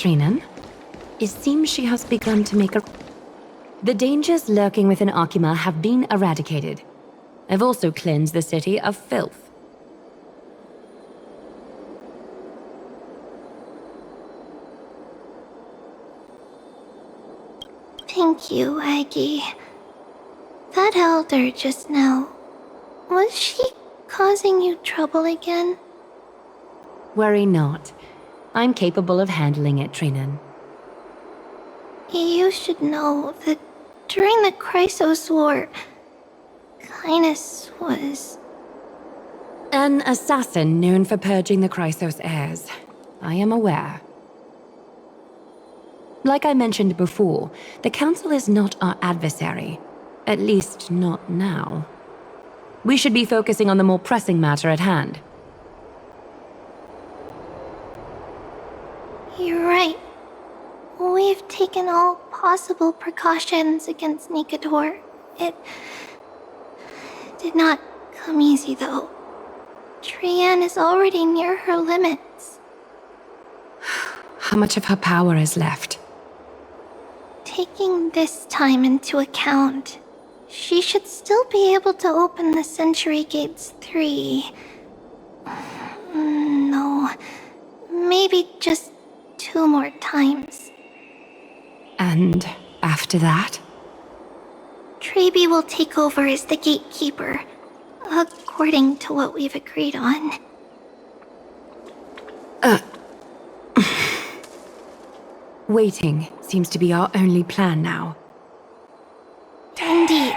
Trinan. It seems she has begun to make a... The dangers lurking within Akima have been eradicated. I've also cleansed the city of filth. Thank you, Aggie. That elder just now, was she causing you trouble again? Worry not. I'm capable of handling it, Trinan. You should know that during the Chrysos War, Kynes was... An assassin known for purging the Chrysos heirs. I am aware. Like I mentioned before, the Council is not our adversary. At least, not now. We should be focusing on the more pressing matter at hand. You're right. We've taken all possible precautions against Nikador. It did not come easy, though. Trian is already near her limits. How much of her power is left? Taking this time into account, she should still be able to open the Century Gates 3. No, maybe just 2 more times. And after that? Trebi will take over as the gatekeeper, according to what we've agreed on. Waiting seems to be our only plan now. Indeed.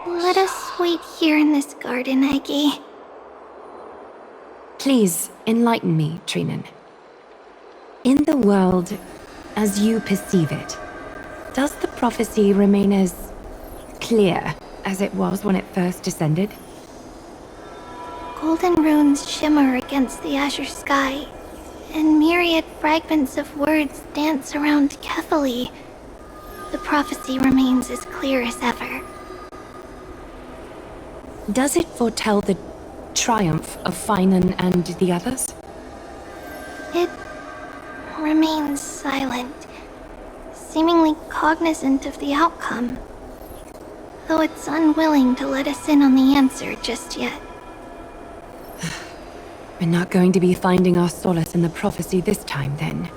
Let us wait here in this garden, Aggie. Please, enlighten me, Trinan. In the world, as you perceive it, does the prophecy remain as clear as it was when it first descended? Golden runes shimmer against the azure sky, and myriad fragments of words dance around Kefali. The prophecy remains as clear as ever. Does it foretell the triumph of Finan and the others? It remains silent, seemingly cognizant of the outcome, though it's unwilling to let us in on the answer just yet. We're not going to be finding our solace in the prophecy this time, then.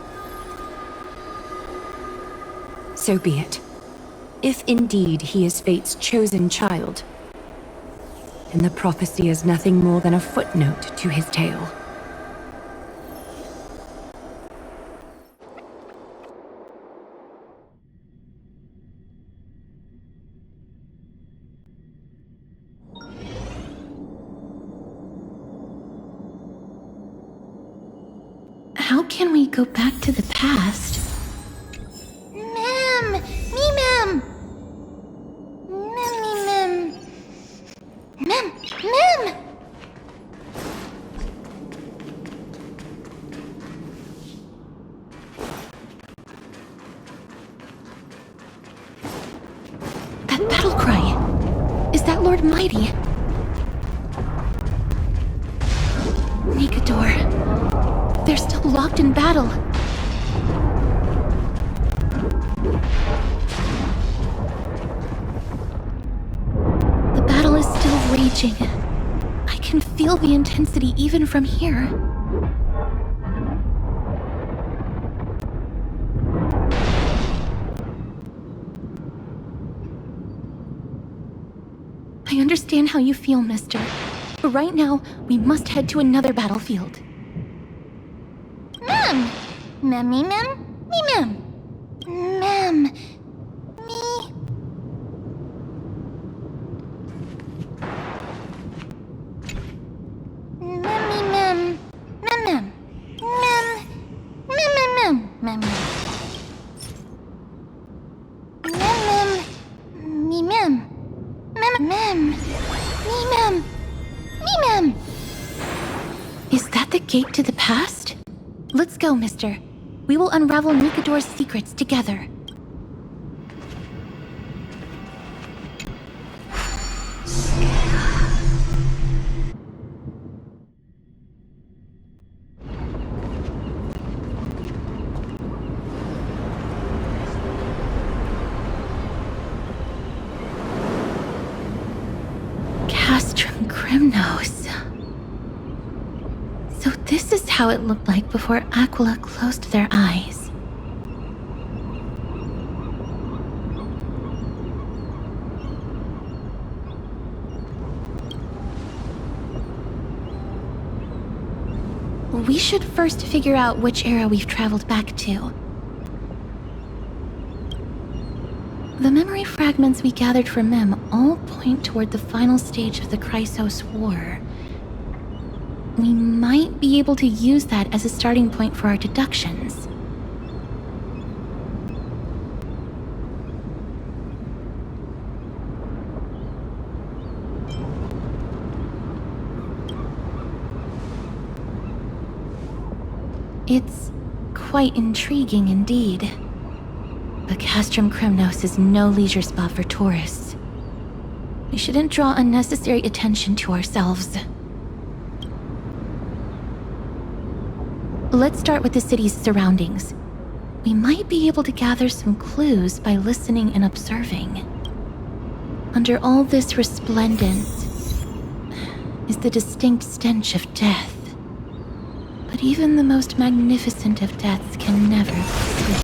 So be it. If indeed he is Fate's chosen child, then the prophecy is nothing more than a footnote to his tale. How can we go back to the past? Mem! Me, Mem! Mem! Mem! Mem! That battle cry! Is that Lord Mighty? Nikador. They're still locked in battle. The battle is still raging. I can feel the intensity even from here. I understand how you feel, mister. But right now, we must head to another battlefield. Mem! Mem, me, Mem? Me, Mem! Mem! Me... Mem, me, Mem! Mem, Mem! Mem! Mem, Mem, Mem! Mem, Mem! Mem, Mem! Me, Mem! Mem, Mem! Me, Mem! Me, Mem! Is that the gate to the past? Let's go, mister. We will unravel Nikador's secrets together. how it looked like before Aquila closed their eyes. We should first figure out which era we've traveled back to. The memory fragments we gathered from Mem all point toward the final stage of the Chrysos War. We might be able to use that as a starting point for our deductions. It's quite intriguing indeed. But Castrum Kremnos is no leisure spot for tourists. We shouldn't draw unnecessary attention to ourselves. Let's start with the city's surroundings. We might be able to gather some clues by listening and observing. Under all this resplendence is the distinct stench of death. But even the most magnificent of deaths can never be sweet.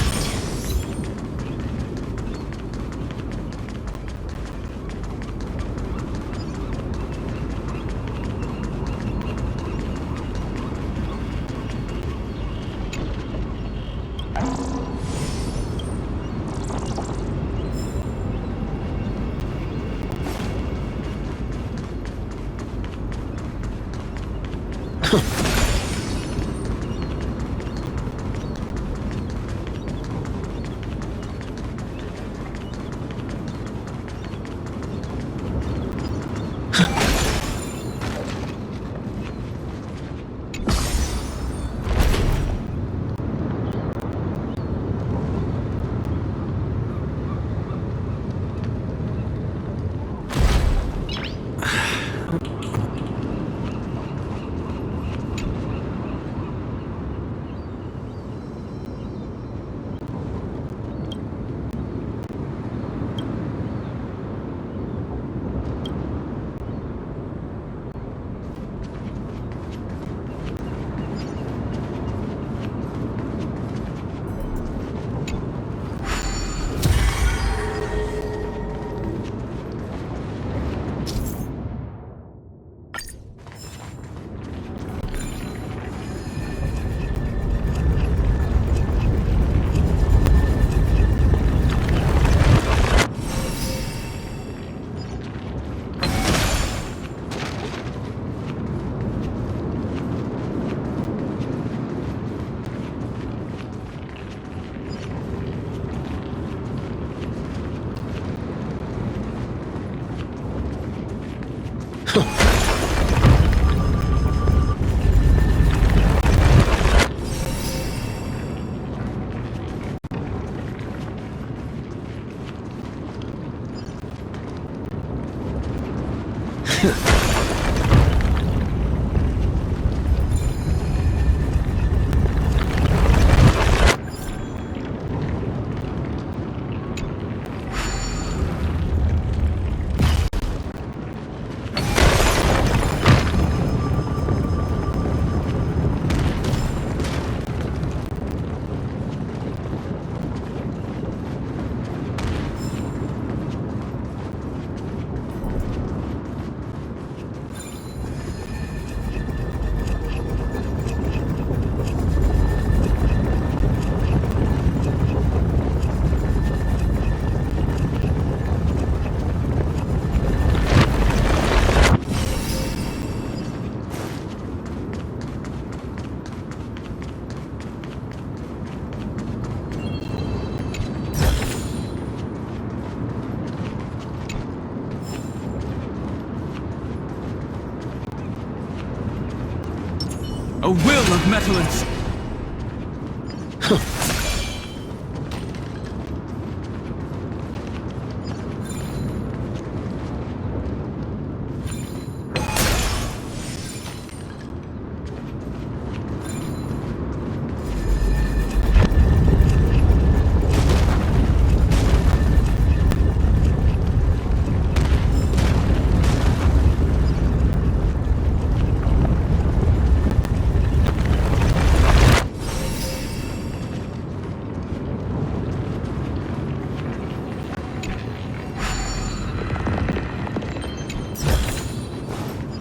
A will of metallance!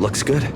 Looks good.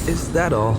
Is that all?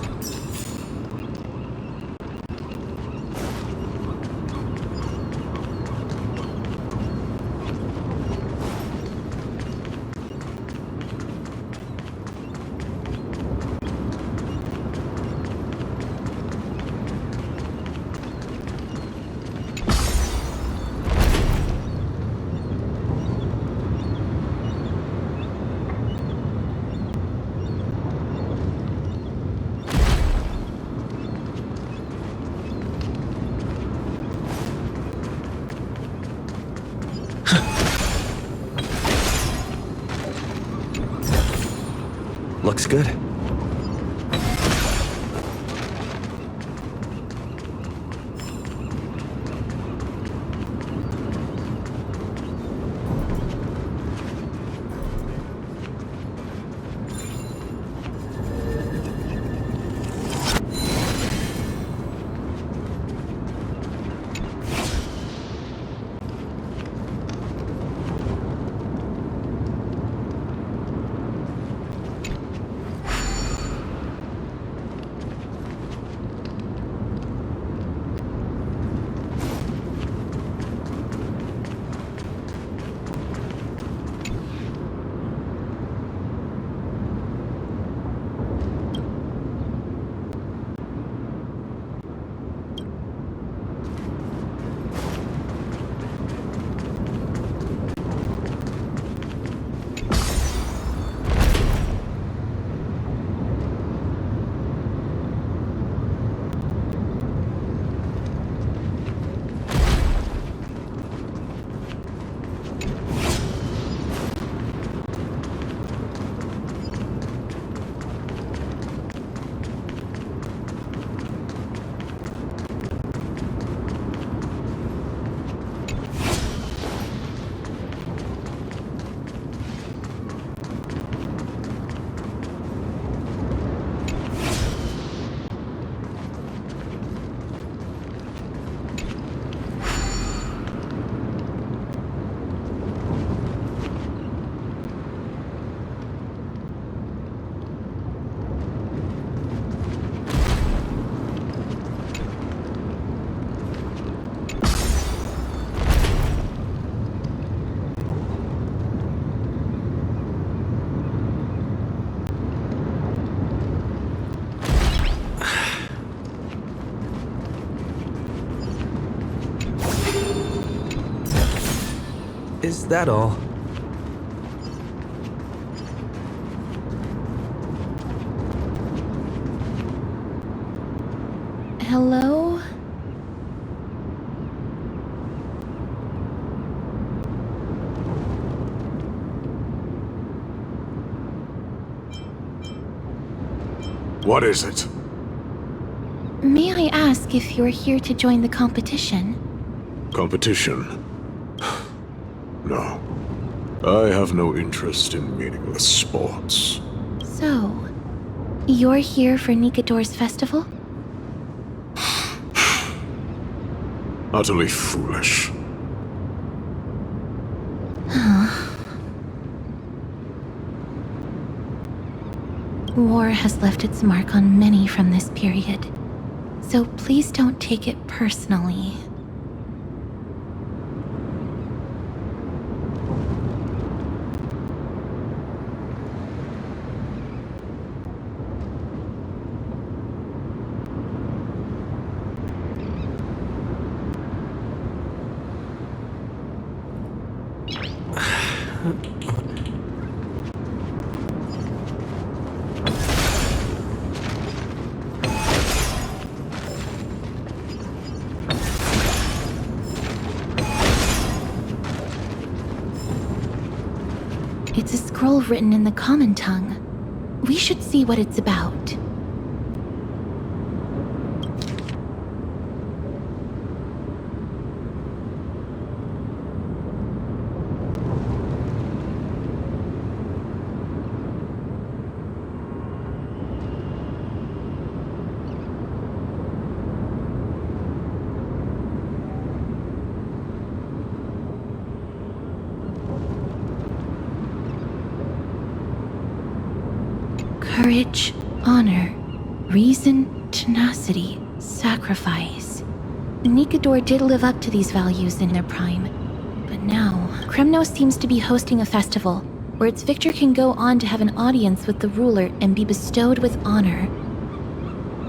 Looks good. Is that all? Hello? What is it? May I ask if you're here to join the competition? Competition? No. I have no interest in meaningless sports. So, You're here for Nikador's festival? Utterly foolish. War has left its mark on many from this period, so please don't take it personally. It's a scroll written in the common tongue. We should see what it's about. Courage, honor, reason, tenacity, sacrifice. Nikador did live up to these values in their prime. But now, Kremnos seems to be hosting a festival where its victor can go on to have an audience with the ruler and be bestowed with honor.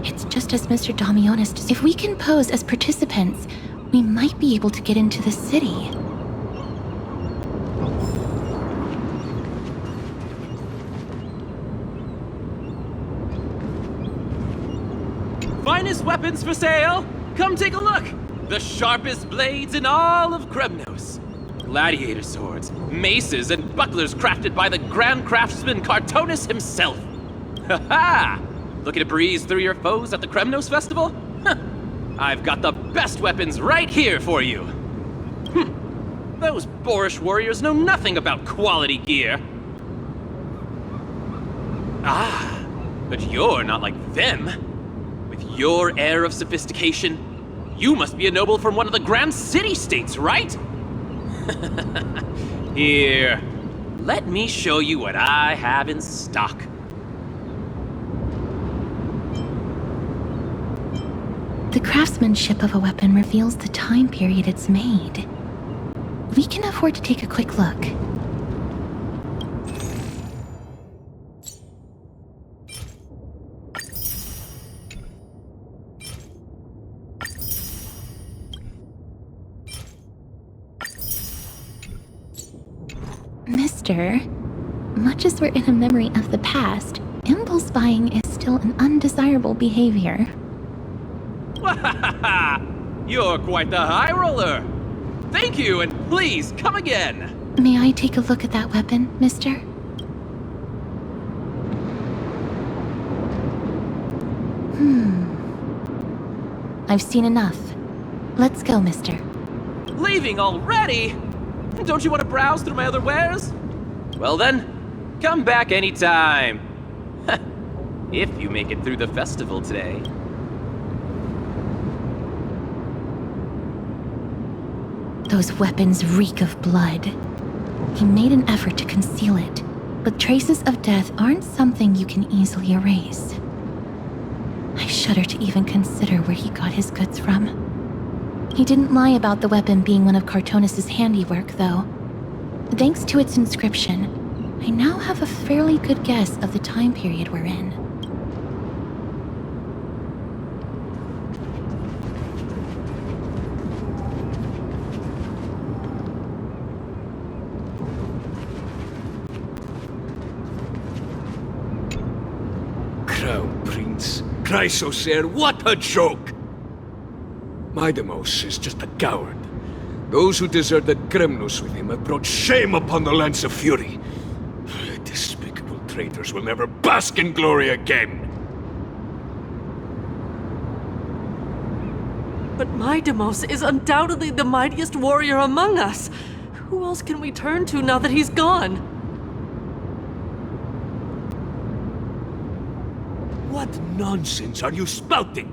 It's just as Mr. Damionis said. If we can pose as participants, we might be able to get into the city. Finest weapons for sale! Come take a look! The sharpest blades in all of Kremnos. Gladiator swords, maces, and bucklers crafted by the Grand Craftsman Cartonis himself. Ha ha! Looking to breeze through your foes at the Kremnos Festival? Huh. I've got the best weapons right here for you. Those boorish warriors know nothing about quality gear. Ah, but you're not like them. With your air of sophistication, you must be a noble from one of the Grand City-States, right? Here, let me show you what I have in stock. The craftsmanship of a weapon reveals the time period it's made. We can afford to take a quick look. Mister, much as we're in a memory of the past, impulse buying is still an undesirable behavior. You're quite the high roller. Thank you, and please come again. May I take a look at that weapon, mister? I've seen enough. Let's go, mister. Leaving already? Don't you want to browse through my other wares? Well then, come back anytime. If you make it through the festival today. Those weapons reek of blood. He made an effort to conceal it, but traces of death aren't something you can easily erase. I shudder to even consider where he got his goods from. He didn't lie about the weapon being one of Cartonis' handiwork, though. Thanks to its inscription, I now have a fairly good guess of the time period we're in. Crown Prince, Chrysocer, what a joke! Midemos is just a coward. Those who deserted Kremnos with him have brought shame upon the Lance of Fury. Despicable traitors will never bask in glory again. But Midemos is undoubtedly the mightiest warrior among us. Who else can we turn to now that he's gone? What nonsense are you spouting?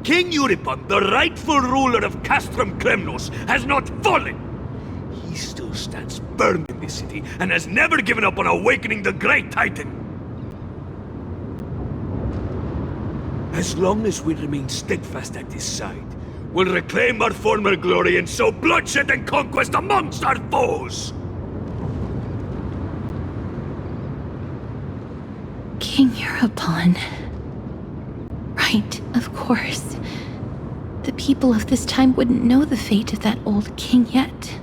King Euripon, the rightful ruler of Castrum Kremnos, has not fallen! He still stands firm in this city, and has never given up on awakening the Great Titan! As long as we remain steadfast at his side, we'll reclaim our former glory and sow bloodshed and conquest amongst our foes! King Euripon. Right, of course. The people of this time wouldn't know the fate of that old king yet.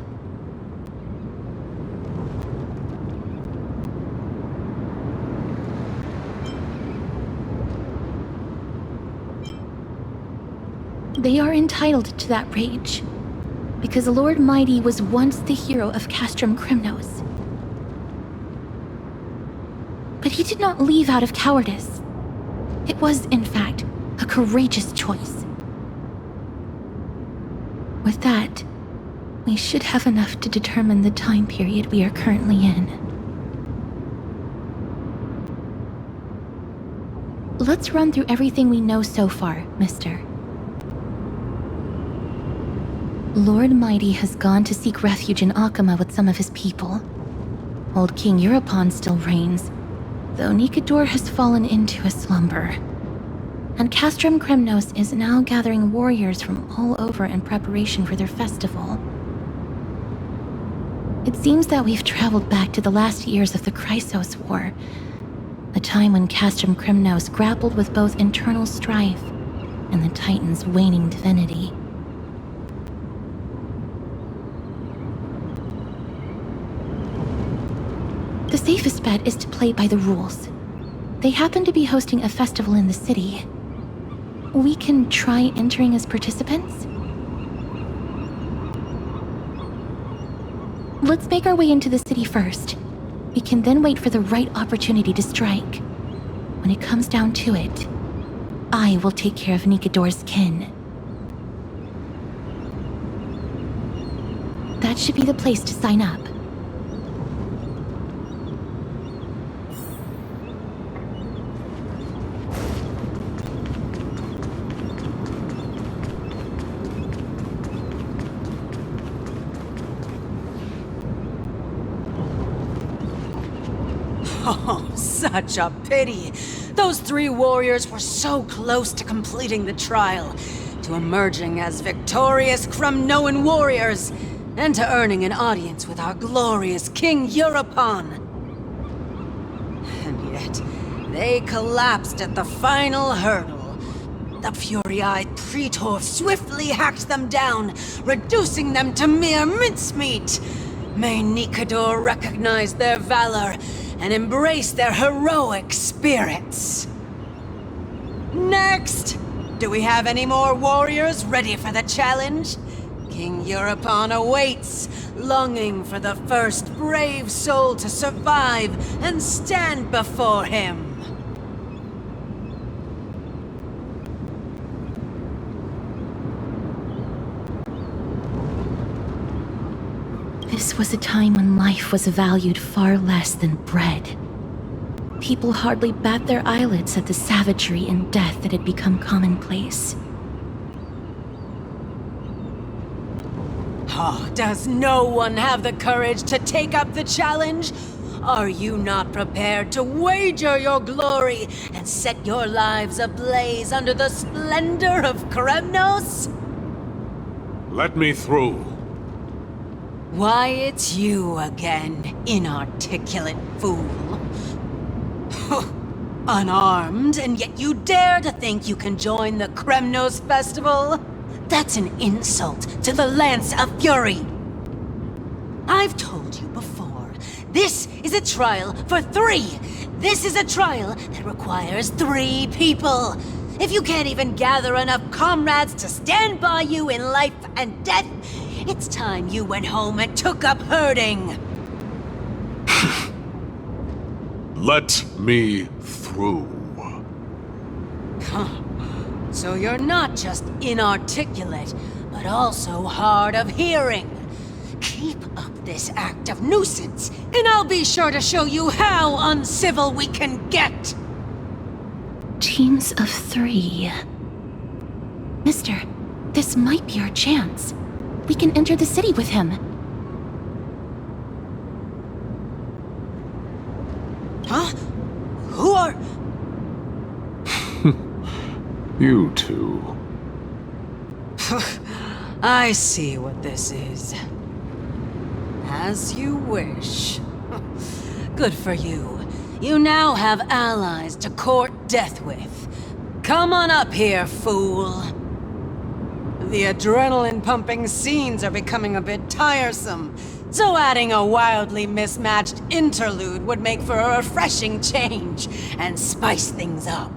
They are entitled to that rage, because Lord Mighty was once the hero of Castrum Kremnos. But he did not leave out of cowardice. It was, in fact, a courageous choice. With that, we should have enough to determine the time period we are currently in. Let's run through everything we know so far, Mister. Lord Mighty has gone to seek refuge in Akama with some of his people. Old King Euripon still reigns, though Nikador has fallen into a slumber. And Castrum Kremnos is now gathering warriors from all over in preparation for their festival. It seems that we've traveled back to the last years of the Chrysos War, a time when Castrum Kremnos grappled with both internal strife and the Titan's waning divinity. The safest bet is to play by the rules. They happen to be hosting a festival in the city. We can try entering as participants? Let's make our way into the city first. We can then wait for the right opportunity to strike. When it comes down to it, I will take care of Nikador's kin. That should be the place to sign up. Oh, such a pity. Those 3 warriors were so close to completing the trial, to emerging as victorious Kremnoan warriors, and to earning an audience with our glorious King Euripon. And yet, they collapsed at the final hurdle. The fury-eyed Praetor swiftly hacked them down, reducing them to mere mincemeat. May Nikador recognize their valor and embrace their heroic spirits. Next! Do we have any more warriors ready for the challenge? King Euripon awaits, longing for the first brave soul to survive and stand before him. This was a time when life was valued far less than bread. People hardly bat their eyelids at the savagery and death that had become commonplace. Oh, does no one have the courage to take up the challenge? Are you not prepared to wager your glory and set your lives ablaze under the splendor of Kremnos? Let me through. Why, it's you again, inarticulate fool. Unarmed, and yet you dare to think you can join the Kremnos festival? That's an insult to the Lance of Fury. I've told you before, this is a trial for 3. This is a trial that requires 3 people. If you can't even gather enough comrades to stand by you in life and death, it's time you went home and took up herding. Let me through. So you're not just inarticulate, but also hard of hearing. Keep up this act of nuisance, and I'll be sure to show you how uncivil we can get. Teams of 3. Mister, this might be our chance. We can enter the city with him. Huh? Who are... You two. I see what this is. As you wish. Good for you. You now have allies to court death with. Come on up here, fool. The adrenaline-pumping scenes are becoming a bit tiresome, so adding a wildly mismatched interlude would make for a refreshing change and spice things up.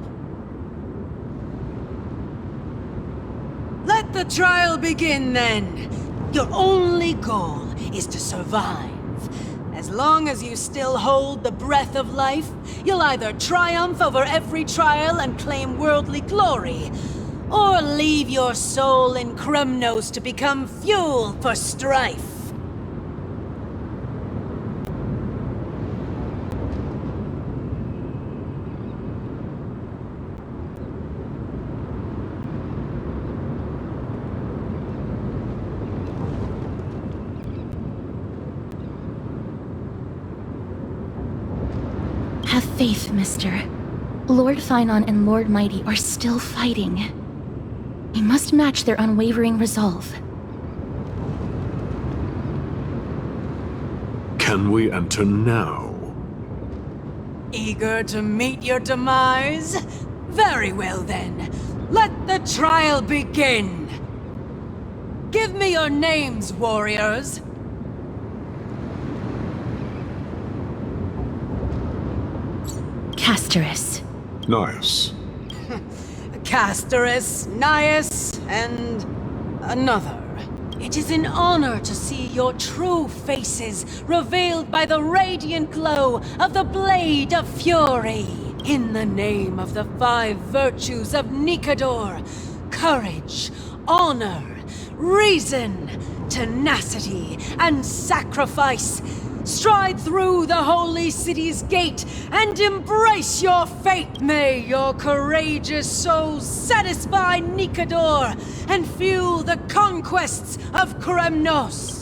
Let the trial begin, then. Your only goal is to survive. As long as you still hold the breath of life, you'll either triumph over every trial and claim worldly glory, or leave your soul in Kremnos to become fuel for strife. Have faith, mister. Lord Finon and Lord Mighty are still fighting. We must match their unwavering resolve. Can we enter now? Eager to meet your demise? Very well then. Let the trial begin. Give me your names, warriors. Castorus. Nice. Castorus, Nias, and another. It is an honor to see your true faces revealed by the radiant glow of the Blade of Fury. In the name of the 5 virtues of Nikador: courage, honor, reason, tenacity, and sacrifice, stride through the holy city's gate and embrace your fate. May your courageous souls satisfy Nikador and fuel the conquests of Kremnos.